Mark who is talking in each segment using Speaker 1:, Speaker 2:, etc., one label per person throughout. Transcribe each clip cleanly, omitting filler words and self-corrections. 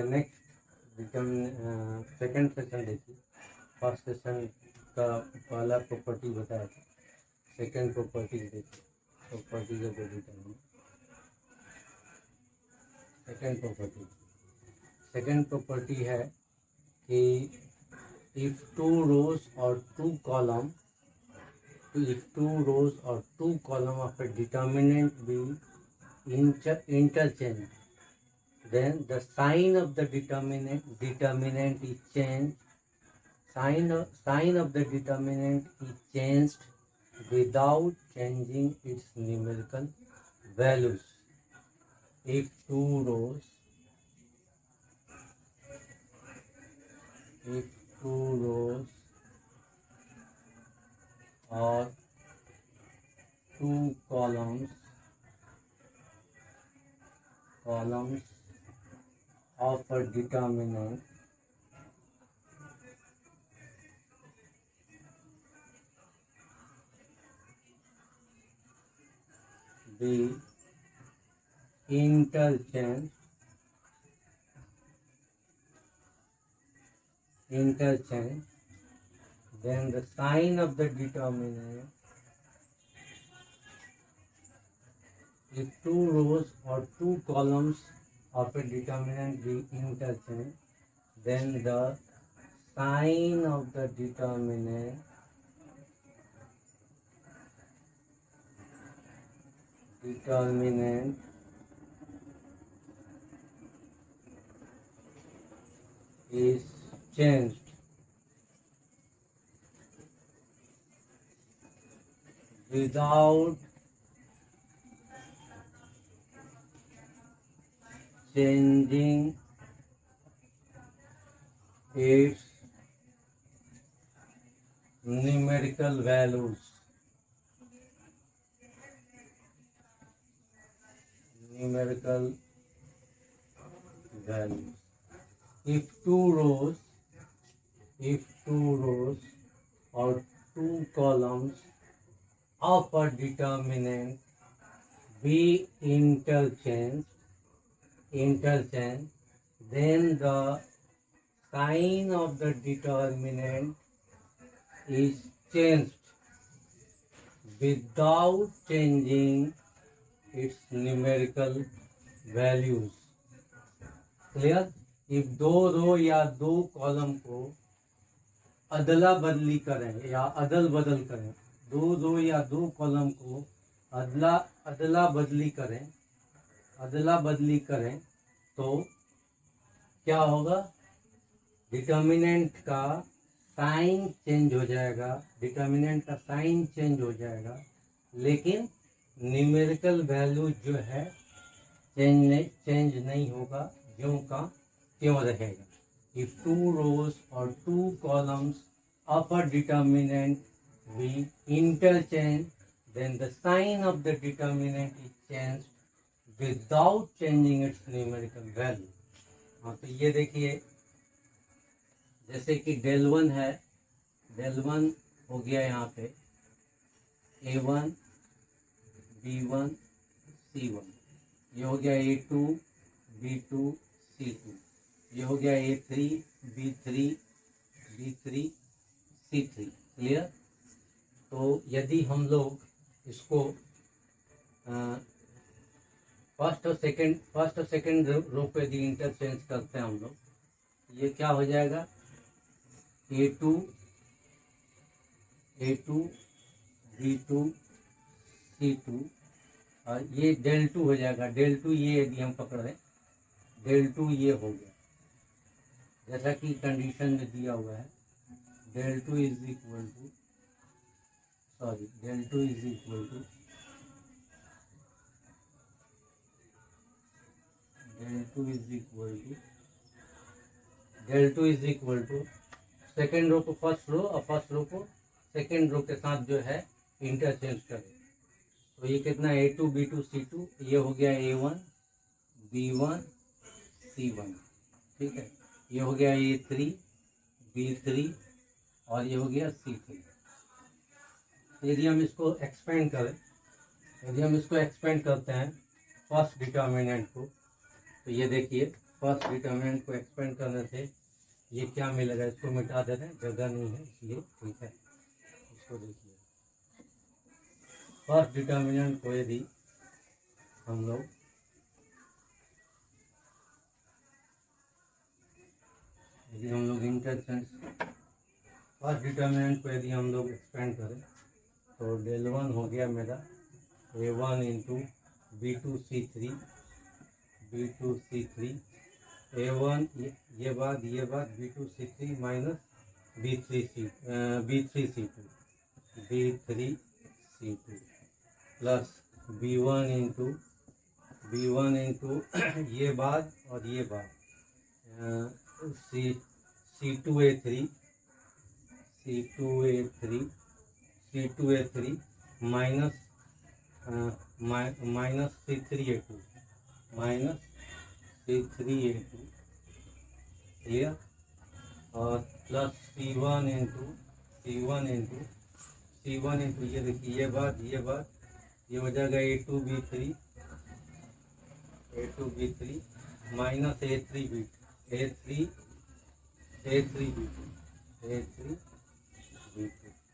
Speaker 1: Next second session देखिए। First session का पहला प्रॉपर्टी बताया था, सेकंड प्रॉपर्टी देखिए। Properties of the determinant. Second property है कि इफ टू रोज और two column of a determinant be interchange, then the sign of the determinant is changed. Sign of the determinant is changed without changing its numerical values. If two rows or two columns of a determinant be interchanged, then the sign of the determinant, if two rows or two columns of a determinant be interchanged, then the sign of the determinant is changed without changing its numerical values. If two rows or two columns of a determinant be interchanged, then the sign of the determinant is changed without changing its numerical values. Clear? If दो रो या दो column को अदला बदली करें या अदल बदल करें, दो रो या दो कॉलम को अदला बदली करें तो क्या होगा? डिटर्मिनेंट का साइन चेंज हो जाएगा, लेकिन न्यूमेरिकल वैल्यू जो है चेंज नहीं होगा, ज्यों का त्यों रहेगा। इफ टू रोज और two columns of a determinant be interchange, then the sign of the determinant is change without changing its numerical value. हाँ, तो ये देखिए, जैसे कि डेल वन है, डेल वन हो गया यहाँ पे A1 B1 C1, ये हो गया A2 B2 C2, ये हो गया A3 B3 C3। क्लियर? तो यदि हम लोग इसको फर्स्ट और सेकंड रो पे यदि इंटरचेंज करते हैं हम लोग, ये क्या हो जाएगा? A2 B2 C2, और ये डेल 2 हो जाएगा। डेल 2 ये यदि हम पकड़े, डेल 2 ये हो गया, जैसा कि कंडीशन में दिया हुआ है। Del 2 is equal to second row को फर्स्ट रो और फर्स्ट रो को सेकेंड रो के साथ जो है इंटरचेंज करें। तो ये कितना? A2 B2 C2, ये हो गया A1 B1 C1। ठीक है, ये हो गया A3 B3 और ये हो गया C3। यदि हम इसको एक्सपेंड करते हैं फर्स्ट डिटर्मिनेंट को, तो ये देखिए फर्स्ट डिटर्मिनेंट को एक्सपेंड करने से ये क्या मिलेगा, इसको मिटा दे रहे हैं, जगह नहीं है इसलिए, ठीक है। इसको देखिए, फर्स्ट डिटर्मिनेंट को यदि हम लोग इंटरचेंज, फर्स्ट डिटर्मिनेंट को यदि हम लोग एक्सपेंड करें तो डेल वन हो गया मेरा A1 इंटू B2C3 A1 ये बात B2C3 minus B3C2 plus B1 into ये बात और ये बात C2A3 minus minus C3A2 clear, और प्लस C1 इंटू ये देखिए ये बात ये हो जाएगा A2B3 माइनस A3B2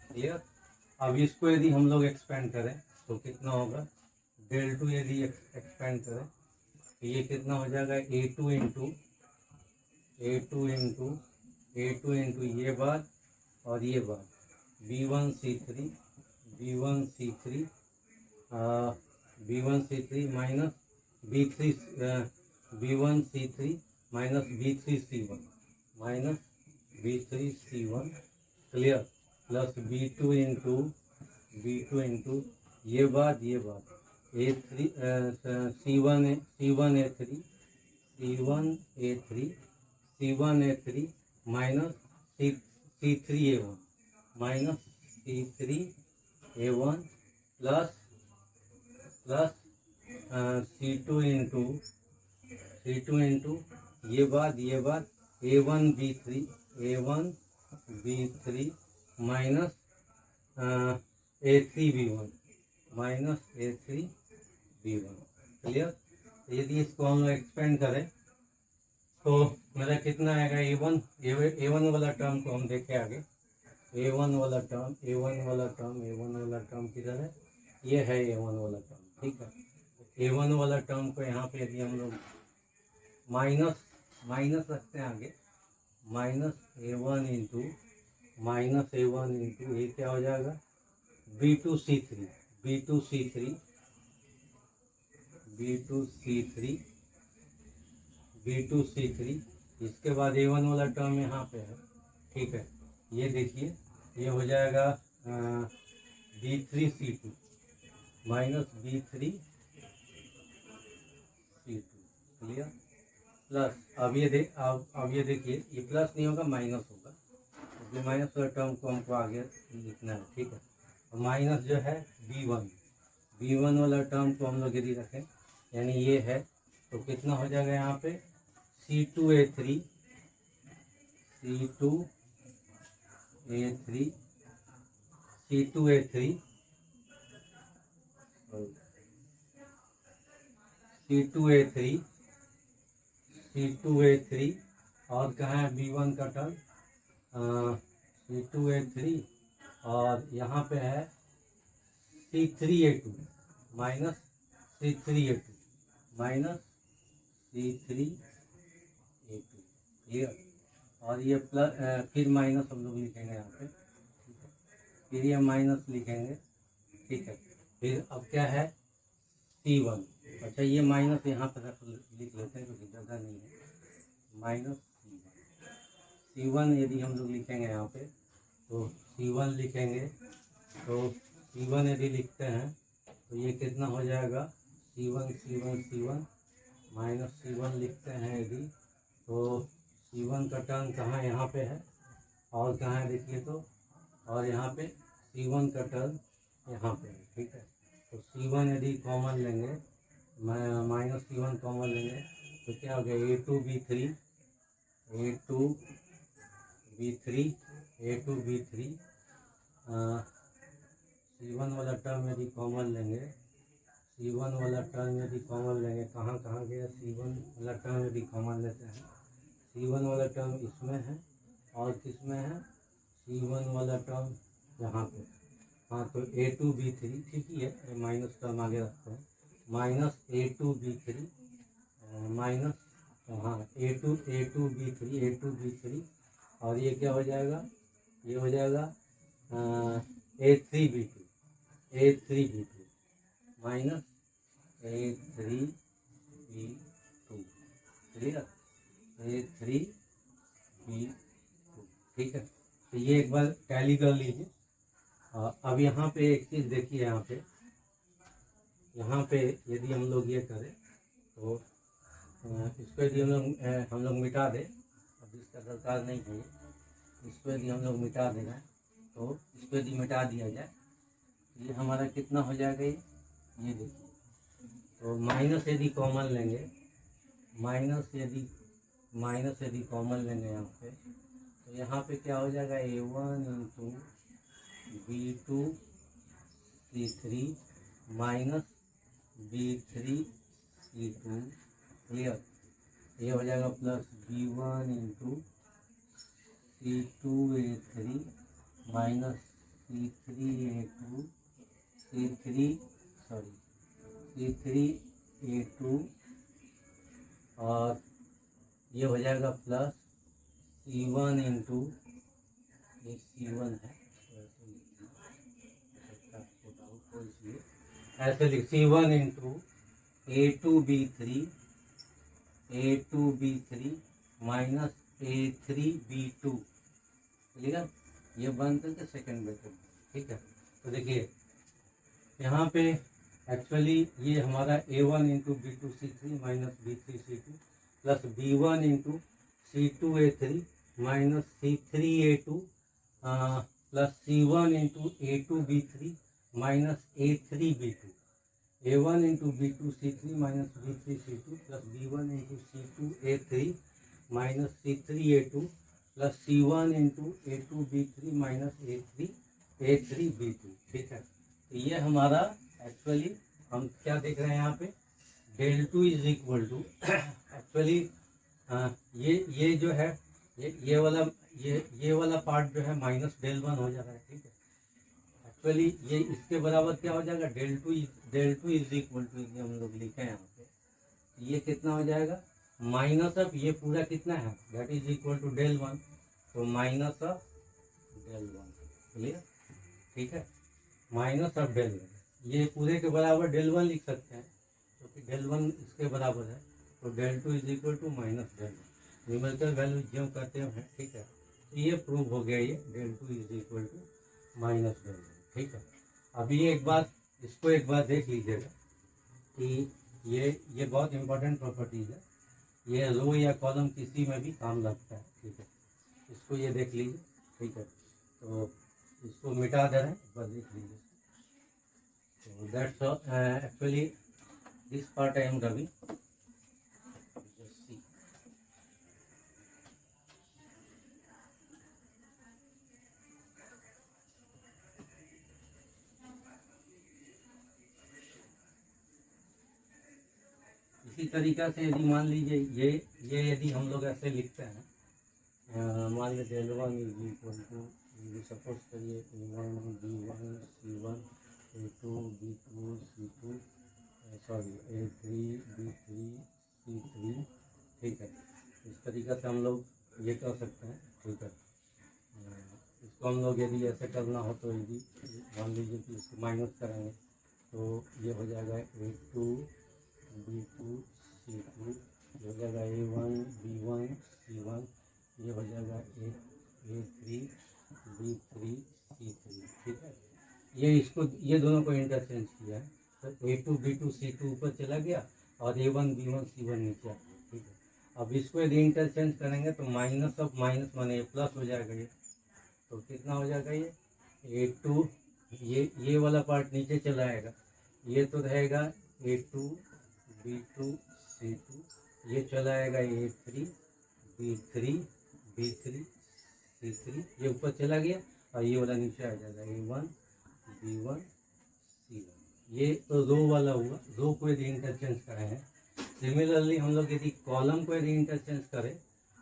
Speaker 1: क्लियर। अब इसको यदि हम लोग एक्सपेंड करें तो कितना होगा, डेल टू यदि एक्सपेंड करें तो ये कितना हो जाएगा A2 इंटू ये बात और ये बात B1C3 minus B1C3 minus B3C1 clear, plus B2 into ये बात A3 C1A3 minus C3A1 plus C2 into ये बात A1B3 माइनस A3B1 क्लियर। यदि इसको हम लोग एक्सपेंड करें तो मेरा कितना आएगा A1 वाला टर्म को हम देखें आगे, A1 वाला टर्म किधर है, ये है A1 वाला टर्म, ठीक है। A1 वाला टर्म को यहाँ पे यदि हम लोग माइनस रखते हैं आगे, माइनस A1 इंटू ये क्या हो जाएगा B2C3 इसके बाद A1 वाला टर्म यहाँ पे है, ठीक है। ये देखिए ये हो जाएगा B3C2 minus B3C2 clear, plus अब ये देखिए ये प्लस नहीं होगा माइनस होगा, इसलिए माइनस वाला टर्म को हमको आगे लिखना है, ठीक है। माइनस जो है B1 वाला टर्म को हम लोग यदि रखें यानी ये है तो कितना हो जाएगा यहाँ पे C2A3 और कहाँ है B1 का टर्म C2A3 और यहाँ पे है C3A2 माइनस C3A2 क्लियर, और ये प्लस फिर माइनस हम लोग लिखेंगे यहाँ पे, फिर ये माइनस लिखेंगे, ठीक है। फिर अब क्या है C1, अच्छा ये माइनस यहाँ पर लिख लेते हैं क्योंकि जगह नहीं है, माइनस C1 यदि हम लोग लिखेंगे यहाँ पे तो C1 लिखेंगे, तो C1 यदि लिखते हैं तो ये कितना हो जाएगा C1 माइनस C1 लिखते हैं यदि तो C1 का टर्म कहाँ यहाँ पे है और कहाँ है देखिए तो, और यहाँ पे C1 का टर्म यहाँ पे है, ठीक है। तो C1 यदि कॉमन लेंगे, माइनस C1 कॉमन लेंगे तो क्या हो गया A2B3 C1 वाला टर्म यदि कॉमन लेंगे C1 वाला टर्म यदि कॉमन लेंगे, कहाँ कहाँ गया C1 वाला टर्म यदि कॉमन लेते हैं, C1 वाला टर्म इसमें है और किसमें है, C1 वाला टर्म यहाँ पे। हाँ तो A2B3 ठीक ही है, माइनस टर्म आगे रखते हैं, माइनस A2B3 माइनस, हाँ A2B3 और ये क्या हो जाएगा, ये हो जाएगा A3B2 minus A3B2, clear, A3B2, ठीक है। तो ये एक बार टैली कर लीजिए। अब यहाँ पे एक चीज़ देखिए, यहाँ पे यदि हम लोग ये करें तो इसको यदि हम लोग मिटा दें, अब इसका दरकार नहीं है, इसको यदि हम लोग मिटा देना तो इसको यदि मिटा दिया जाए, ये हमारा कितना हो जाएगा, ये देखिए, तो माइनस यदि कॉमन लेंगे, माइनस यदि कॉमन लेंगे यहाँ पे, तो यहाँ पे क्या हो जाएगा, A1 into B2C3 minus B3C2, clear, ये हो जाएगा plus B1 into C2A3 minus C3A2 और ये हो जाएगा प्लस C1 इंटू, ये C1 है इसलिए ऐसे लिख, C1 into A2B3 minus A3B2, clear, ये बंद करके सेकेंड ब्रैकेट, ठीक है। तो देखिए यहाँ पे एक्चुअली ये हमारा A1 into B2C3 minus B3C2 plus B1 into C2A3 minus C3A2 plus C1 into A2B3 minus A3B2, A1 into B2C3 minus B3C2 plus B1 into C2A3 minus C3A2 plus C1 into A2B3 minus A3B2, ठीक है। तो ये हमारा actually हम क्या देख रहे हैं यहाँ पे, del two is equal to, actually ये जो है, ये वाला पार्ट जो है माइनस डेल वन हो जा रहा है, ठीक है। एक्चुअली ये इसके बराबर क्या हो जाएगा, del two is equal to, ये हम लोग लिखे हैं यहाँ पे, ये कितना हो जाएगा, माइनस ऑफ ये पूरा कितना है, that is equal to del one, तो minus of del one, clear, ठीक है, माइनस ऑफ डेल वन, ये पूरे के बराबर डेल वन लिख सकते हैं क्योंकि डेल वन इसके बराबर है, तो del two is equal to minus del one, numerical value जो करते हैं, ठीक है। तो ये प्रूव हो गया, ये del two is equal to minus del one, ठीक है। अभी एक बार इसको एक बार देख लीजिएगा कि ये बहुत इंपॉर्टेंट प्रॉपर्टीज है, ये रो या कॉलम किसी में भी काम लगता है, ठीक है। इसको ये देख लीजिए, ठीक है, तो इसको मिटा दे रहे हैं, एक बार देख लीजिए। तो that's actually this part I am Ravi, इसी तरीका से यदि मान लीजिए ये यदि हम लोग ऐसे लिखते हैं, मान लीजिए del one is equal to, suppose करिए A1 B1 C1 A2 B2 C2 sorry A3B3 C3, ठीक है। इस तरीका से हम लोग ये कर सकते हैं, ठीक है। इसको हम लोग यदि ऐसे करना हो तो यदि मान लीजिए कि इसको माइनस करेंगे तो ये हो जाएगा A2 B2 C2, ये हो जाएगा A1 B1 C1, ये हो जाएगा A3B3 C3, ठीक है। ये दोनों को इंटरचेंज किया है, तो A2 B2 C2 ऊपर चला गया और A1 B1 C1 नीचे आ गया, ठीक है। अब इसको यदि इंटरचेंज करेंगे तो माइनस ऑफ माइनस माने प्लस हो जाएगा, ये तो कितना हो जाएगा, ये A2, ये वाला पार्ट नीचे चला आएगा, ये तो रहेगा A2 B2 C2, ये चला आएगा A3 B3 C3, ये ऊपर चला गया और ये वाला नीचे आ जाएगा A1 B1 C1, ये तो रो वाला हुआ, रो को यदि इंटरचेंज करें, सिमिलरली हम लोग यदि कॉलम को यदि इंटरचेंज करें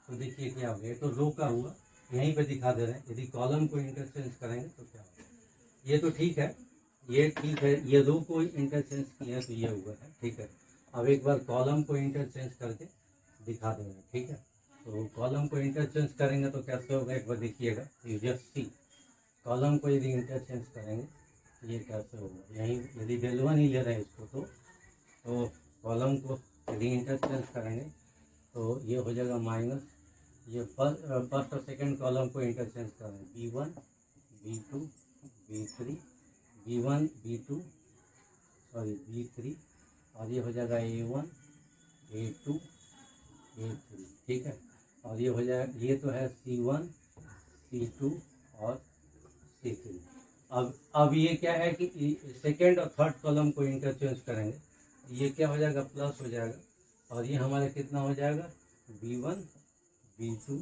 Speaker 1: तो देखिए क्या होगा। ये तो रो का हुआ, यहीं पे दिखा दे रहे हैं, यदि कॉलम को इंटरचेंज करेंगे तो क्या होगा। ये तो ठीक है, ये ठीक है, ये रो को इंटरचेंज किया तो ये हुआ है, ठीक है। अब एक बार कॉलम को इंटरचेंज करके दिखा देंगे, ठीक है। तो कॉलम को इंटरचेंज करेंगे तो कैसे होगा, एक बार देखिएगा। यू जस्ट सी, कॉलम को यदि इंटरचेंज करेंगे ये कैसे होगा। यहीं यदि वैल्यू नहीं ले रहे हैं इसको तो कॉलम को यदि इंटरचेंज करेंगे तो ये हो जाएगा माइनस, ये फर्स्ट और सेकंड कॉलम को इंटरचेंज करेंगे, B1 B2 B3 B1 B2 sorry B3, और ये हो जाएगा A1 A2 A3, ठीक है। और ये हो जाएगा, ये तो है C1 C2 और C3। अब ये क्या है कि सेकेंड और थर्ड कॉलम को इंटरचेंज करेंगे, ये क्या हो जाएगा, प्लस हो जाएगा। और ये हमारा कितना हो जाएगा, B1 B2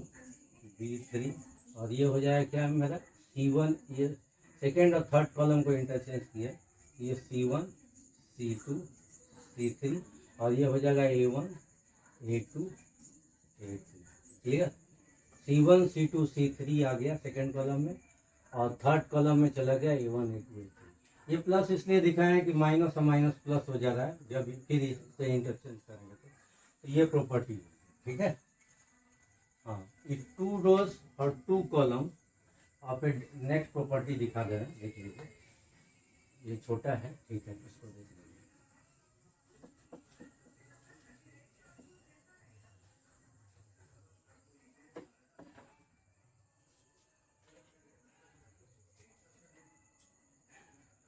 Speaker 1: B3, और ये हो जाएगा क्या मेरा C1, ये सेकेंड और थर्ड कॉलम को इंटरचेंज किया, ये C1 C2 C3, और ये हो जाएगा A1 A2 A3, clear. C1 C2 C3 आ गया सेकेंड कॉलम में, और थर्ड कॉलम में चला गया A1 A2 A3। ये प्लस इसलिए दिखाया है कि माइनस और माइनस प्लस हो जा रहा है जब फिर इसे इंटरचेंज करेंगे तो ये प्रॉपर्टी है, ठीक है। हाँ, इफ 2 रोज और 2 कॉलम, आप नेक्स्ट प्रॉपर्टी दिखा दे रहे हैं, देख लीजिए। ये छोटा है, ठीक है, इसको देख लीजिए।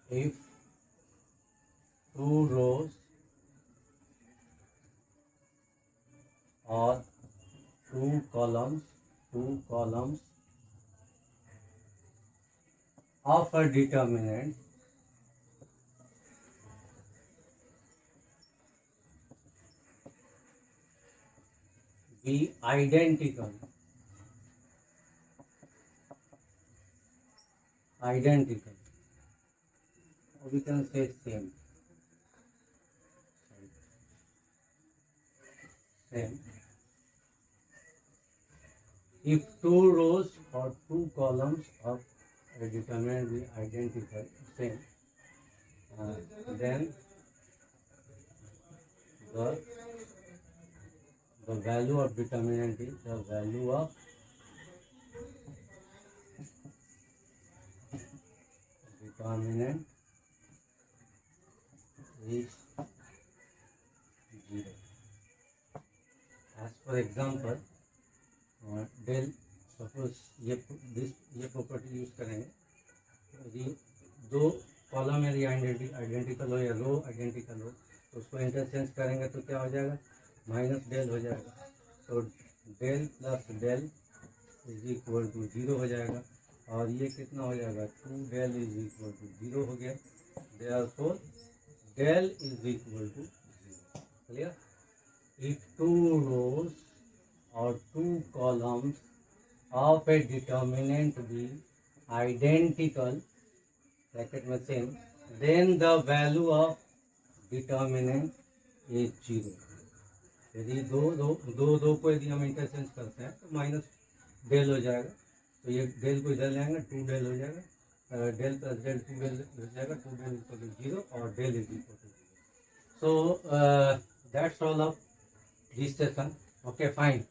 Speaker 1: If 2 rows or 2 columns of a determinant be identical, or we can say same, if 2 rows or 2 columns of a determinant be identical, same, then the value of determinant is the value of determinant is 0. As for example, del, suppose ये property use करेंगे, यदि दो column यदि identical हो या रो identical हो तो उसको इंटरचेंज करेंगे तो क्या हो जाएगा, माइनस डेल हो जाएगा। तो del plus del is equal to 0 हो जाएगा, और ये कितना हो जाएगा, 2 डेल इज इक्वल टू 0 हो गया। Therefore del is equal to 0, clear. If 2 rows or 2 columns of a determinant be identical, bracket में same, then the value of determinant is 0. यदि दो को यदि हम इंटरचेंज करते हैं तो माइनस डेल हो जाएगा, तो ये डेल को इधर ले आएंगे, 2 डेल हो जाएगा, डेल प्लस डेल 2 डेल हो जाएगा, 2 डेल इक्वल टू 0 और del is equal to 0. So that's all of this session. Okay, fine.